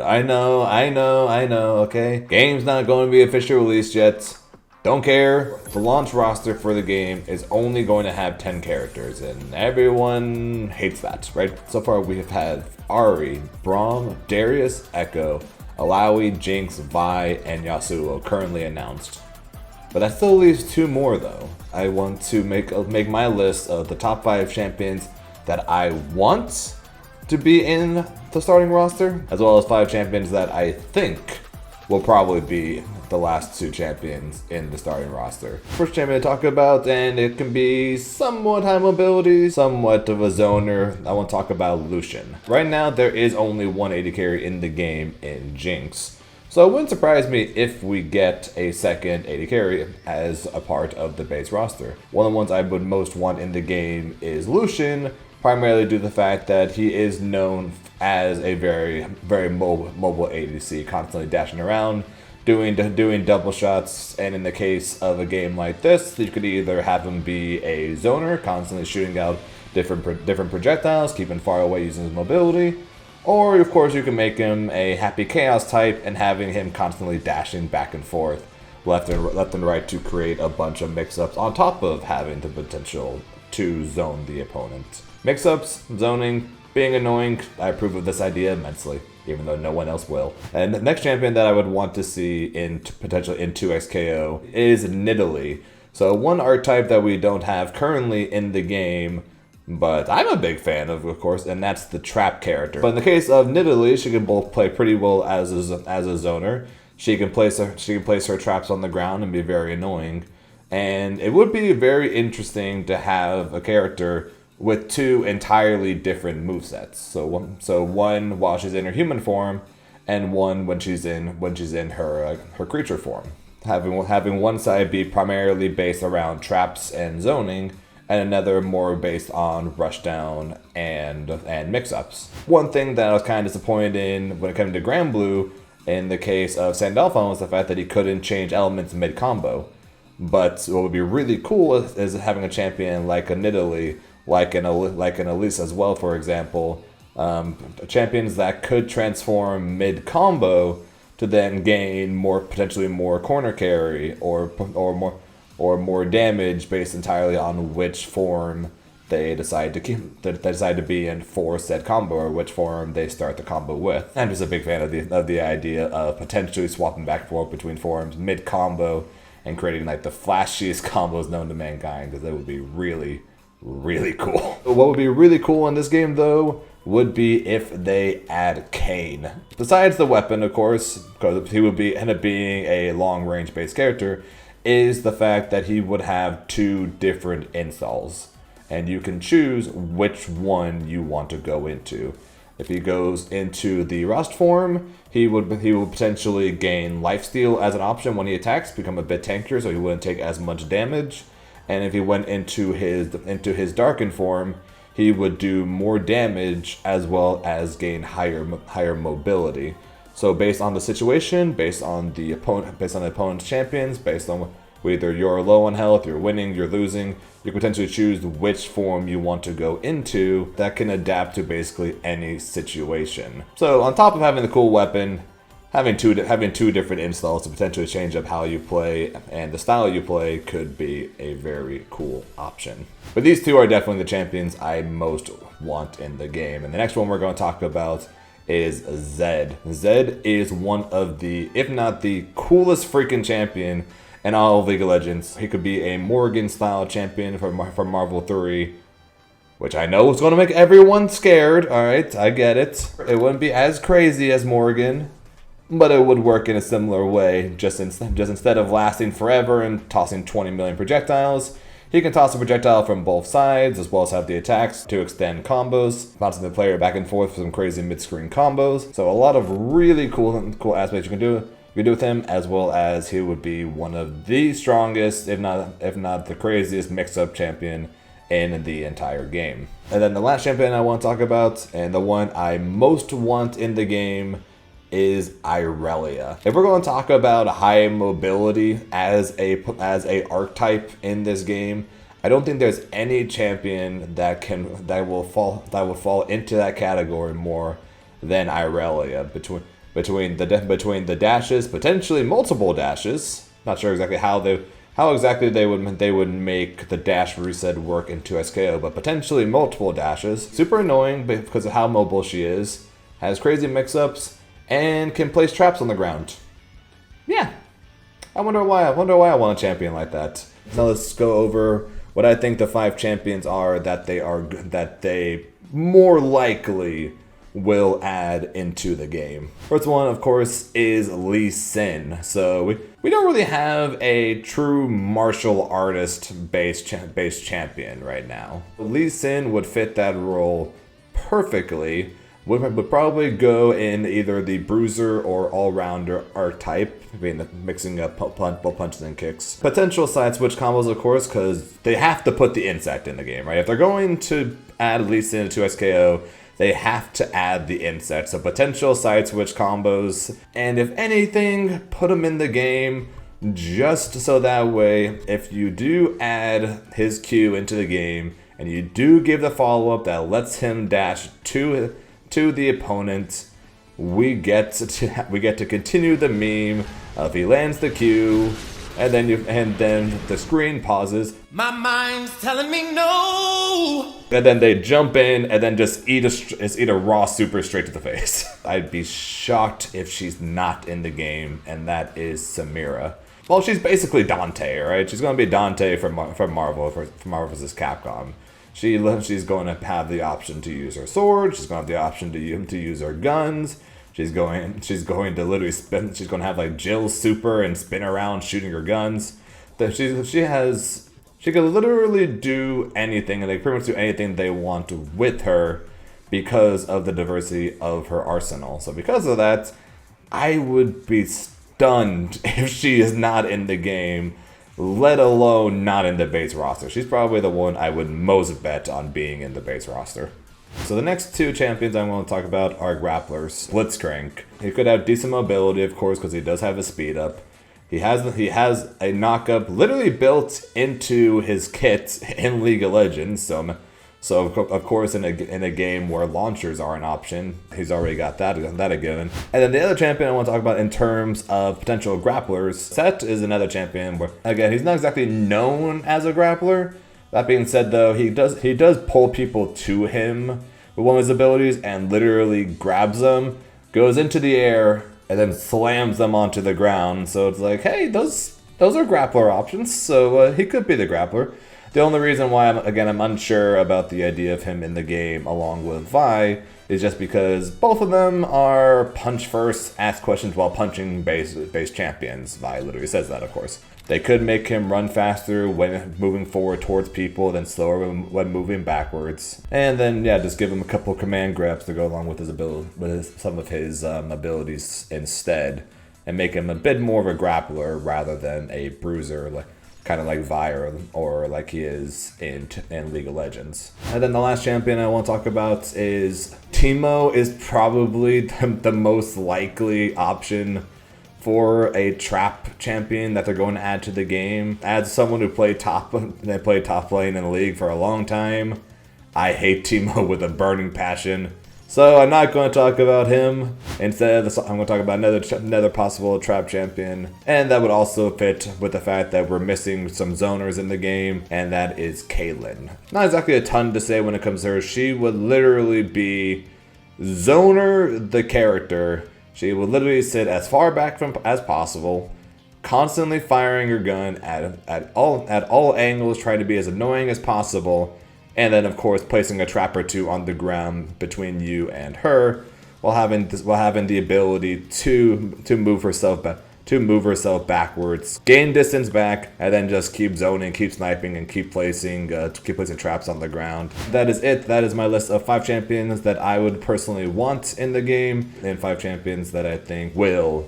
I know, okay? Game's not going to be officially released yet. Don't care. The launch roster for the game is only going to have 10 characters, and everyone hates that, right? So far we have had Ari, Braum, Darius, Echo, Alawi, Jinx, Vi, and Yasuo currently announced. But that still leaves 2 more though. I want to make my list of the top 5 champions that I want to be in the starting roster, as well as 5 champions that I think will probably be the last 2 champions in the starting roster. First champion to talk about, and it can be somewhat high mobility, somewhat of a zoner. I want to talk about Lucian. Right now, there is only one AD carry in the game in Jinx. So it wouldn't surprise me if we get a second AD carry as a part of the base roster. One of the ones I would most want in the game is Lucian, primarily due to the fact that he is known as a very mobile ADC, constantly dashing around, doing double shots, and in the case of a game like this, you could either have him be a zoner, constantly shooting out different projectiles, keeping far away using his mobility, or of course you can make him a happy chaos type and having him constantly dashing back and forth, left and right to create a bunch of mix-ups on top of having the potential to zone the opponent. Mix-ups, zoning, being annoying, I approve of this idea immensely, even though no one else will. And the next champion that I would want to see potentially in 2xKO is Nidalee. So one archetype that we don't have currently in the game, but I'm a big fan of course, and that's the trap character. But in the case of Nidalee, she can both play pretty well as a zoner. She can place her traps on the ground and be very annoying. And it would be very interesting to have a character with 2 entirely different movesets. So one while she's in her human form, and one when she's in her creature form. Having one side be primarily based around traps and zoning, and another more based on rushdown and mix-ups. One thing that I was kind of disappointed in when it came to Granblue, in the case of Sandalphon, was the fact that he couldn't change elements mid-combo. But what would be really cool is having a champion like a Nidalee, like an Elise as well, for example, champions that could transform mid-combo to then gain potentially more corner carry or more damage based entirely on which form they decide to be in for said combo, or which form they start the combo with. I'm just a big fan of the idea of potentially swapping back and forth between forms mid-combo and creating like the flashiest combos known to mankind, because that would be really cool. What would be really cool in this game though would be if they add Kayn. Besides the weapon, of course, because he would end up being a long-range based character, is the fact that he would have 2 different installs, and you can choose which one you want to go into. If he goes into the Rust form, he will potentially gain lifesteal as an option when he attacks, become a bit tankier, so he wouldn't take as much damage. And if he went into his Darken form, he would do more damage as well as gain higher mobility. So based on the situation, based on the opponent's champions, based on whether you're low on health, you're winning, you're losing, you can potentially choose which form you want to go into that can adapt to basically any situation. So on top of having the cool weapon, having two different installs to potentially change up how you play and the style you play could be a very cool option. But these 2 are definitely the champions I most want in the game. And the next one we're going to talk about is Zed. Zed is one of the, if not the coolest freaking champion in all of League of Legends. He could be a Morgan-style champion from Marvel 3, which I know is going to make everyone scared. Alright, I get it. It wouldn't be as crazy as Morgan, but it would work in a similar way. Just instead of lasting forever and tossing 20 million projectiles, he can toss a projectile from both sides, as well as have the attacks to extend combos, bouncing the player back and forth for some crazy mid-screen combos. So a lot of really cool aspects you can do with him, as well as he would be one of the strongest, if not the craziest mix-up champion in the entire game. And then the last champion I want to talk about, and the one I most want in the game, is Irelia. If we're going to talk about high mobility as a archetype in this game, I don't think there's any champion that will fall into that category more than Irelia. between the dashes, potentially multiple dashes. Not sure exactly how exactly they would make the dash reset work in 2SKO, but potentially multiple dashes. Super annoying because of how mobile she is, has crazy mix-ups, and can place traps on the ground. Yeah, I wonder why I want a champion like that. Now let's go over what I think the 5 champions are that they more likely will add into the game. First one, of course, is Lee Sin. So we don't really have a true martial artist based champion right now. Lee Sin would fit that role perfectly. Would probably go in either the bruiser or all-rounder archetype, mixing up both punches and kicks. Potential side switch combos, of course, because they have to put the insect in the game, right? If they're going to add Lee Sin to SKO, they have to add the insect. So potential side switch combos, and if anything, put them in the game just so that way, if you do add his Q into the game, and you do give the follow-up that lets him dash to the opponent, we get to continue the meme of he lands the Q, and then the screen pauses. My mind's telling me no. And then they jump in and then just eat a raw super straight to the face. I'd be shocked if she's not in the game, and that is Samira. Well, she's basically Dante, right? She's gonna be Dante from Marvel vs. Capcom. She's going to have the option to use her sword. She's going to have the option to use her guns. She's going to literally spin. She's going to have like Jill's super and spin around shooting her guns. She can literally do anything, and they pretty much do anything they want with her because of the diversity of her arsenal. So because of that, I would be stunned if she is not in the game, let alone not in the base roster. She's probably the one I would most bet on being in the base roster. So the next 2 champions I want to talk about are grapplers. Blitzcrank. He could have decent mobility, of course, because he does have a speed up. He has a knockup literally built into his kit in League of Legends. So of course in a game where launchers are an option, he's already got that a given. And then the other champion I want to talk about in terms of potential grapplers, Set is another champion where, again, he's not exactly known as a grappler. That being said, though, he does pull people to him with one of his abilities and literally grabs them, goes into the air, and then slams them onto the ground. So it's like, hey, those are grappler options. So he could be the grappler. The only reason why I'm unsure about the idea of him in the game along with Vi is just because both of them are punch first, ask questions while punching base champions. Vi literally says that, of course. They could make him run faster when moving forward towards people, then slower when moving backwards. And then, yeah, just give him a couple command grabs to go along with some of his abilities instead, and make him a bit more of a grappler rather than a bruiser, kind of like Vi or like he is in League of Legends. And then the last champion I want to talk about is Teemo. Is probably the most likely option for a trap champion that they're going to add to the game. As someone who played top lane in the league for a long time, I hate Teemo with a burning passion. So I'm not going to talk about him. Instead, I'm going to talk about another possible trap champion. And that would also fit with the fact that we're missing some zoners in the game, and that is Caitlyn. Not exactly a ton to say when it comes to her. She would literally be Zoner the character. She would literally sit as far back as possible, constantly firing her gun at all angles, trying to be as annoying as possible, and then of course placing a trap or 2 on the ground between you and her, while having the ability to move herself backwards, gain distance back, and then just keep zoning, keep sniping, and keep placing traps on the ground. That is it. That is my list of 5 champions that I would personally want in the game, and 5 champions that I think will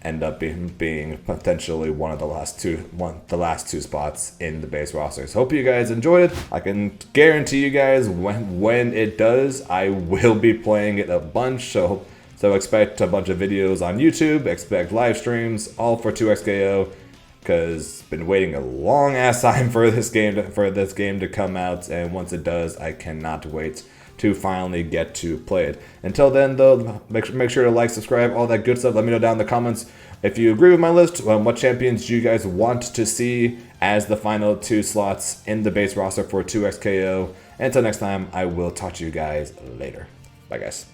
end up being potentially one of the last two spots in the base roster. So hope you guys enjoyed it. I can guarantee you guys when it does, I will be playing it a bunch. So expect a bunch of videos on YouTube, expect live streams, all for 2XKO, because been waiting a long ass time for this game to come out, and once it does, I cannot wait to finally get to play it. Until then, though, make sure to like, subscribe, all that good stuff. Let me know down in the comments if you agree with my list. What champions do you guys want to see as the final 2 slots in the base roster for 2x KO? Until next time, I will talk to you guys later. Bye, guys.